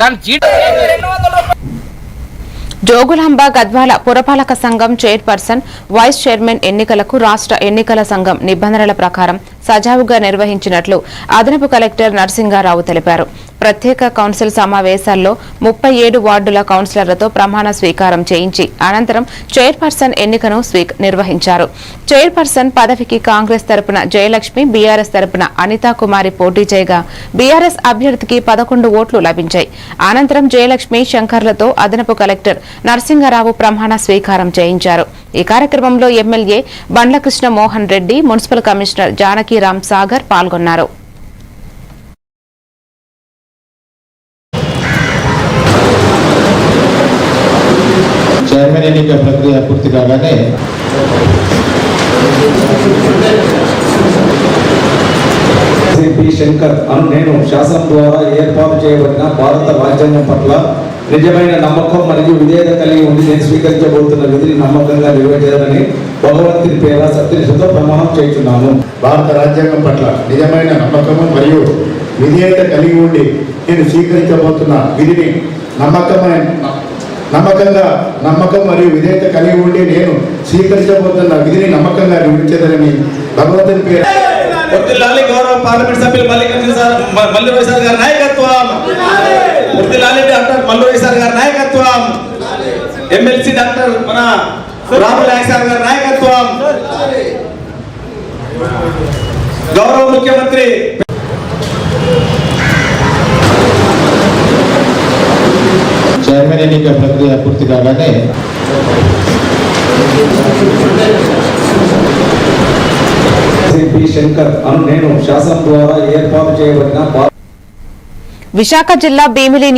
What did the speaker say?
కానీ జోగులాంబ గద్వాల పురపాలక సంఘం చైర్పర్సన్ వైస్ చైర్మన్ ఎన్నికలకు రాష్ట్ర ఎన్నికల సంఘం నిబంధనల ప్రకారం సజావుగా నిర్వహించినట్లు అదనపు కలెక్టర్ నరసింగారావు తెలిపారు. ప్రత్యేక కౌన్సిల్ సమావేశాల్లో 37 వార్డుల కౌన్సిలర్లతో ప్రమాణ స్వీకారం చేయించి అనంతరం చైర్పర్సన్ ఎన్నికను నిర్వహించారు. చైర్పర్సన్ పదవికి కాంగ్రెస్ తరపున జయలక్ష్మి, బీఆర్ఎస్ తరపున అనితాకుమారి పోటీ చేయగా బీఆర్ఎస్ అభ్యర్థికి 11 ఓట్లు లభించాయి. అనంతరం జయలక్ష్మి, శంకర్లతో అదనపు కలెక్టర్ నరసింగారావు ప్రమాణ స్వీకారం చేయించారు. ఈ కార్యక్రమంలో ఎమ్మెల్యే బండ్ల కృష్ణ మోహన్ రెడ్డి, మున్సిపల్ కమిషనర్ జానకీరామ్ సాగర్ పాల్గొన్నారు. చైర్మన్ ఎన్నిక ప్రక్రియ పూర్తి కాగానే శంకర్ నేను శాసనం ద్వారా ఏర్పాటు చేయబడిన భారత రాజ్యాంగం పట్ల నిజమైన నమ్మకం మరియు విధేయత కలిగి ఉండి నేను స్వీకరించబోతున్న విధిని నమ్మకంగా నిర్వహించాలని భగవంతుని పేర సత్యనిష్టతో ప్రమాణం చేస్తున్నాను. భారత రాజ్యాంగం పట్ల నిజమైన నమ్మకము మరియు విధేయత కలిగి ఉండి నేను స్వీకరించబోతున్న విధిని నమ్మకం మరియు విధేయత కలిగి ఉండి నేను స్వీకరించబోతున్న విధిని నమ్మకంగా నిర్వహించేదని భగవంతుని పేరు. గౌరవ పార్లమెంట్ సభ్యులు మల్లు సార్ గారి నాయకత్వం, డాక్టర్ మల్లు సార్ గారి నాయకత్వం, ఎమ్మెల్సీ డాక్టర్ మన రామనాయక్ సార్ గారి నాయకత్వం, గౌరవ ముఖ్యమంత్రి చైర్మన్ ఎన్నిక ప్రక్రియ పూర్తి కాగానే శంకర్ నేను శాసనం ద్వారా ఏర్పాటు చేయబడిన విశాఖ జిల్లా భీమిలి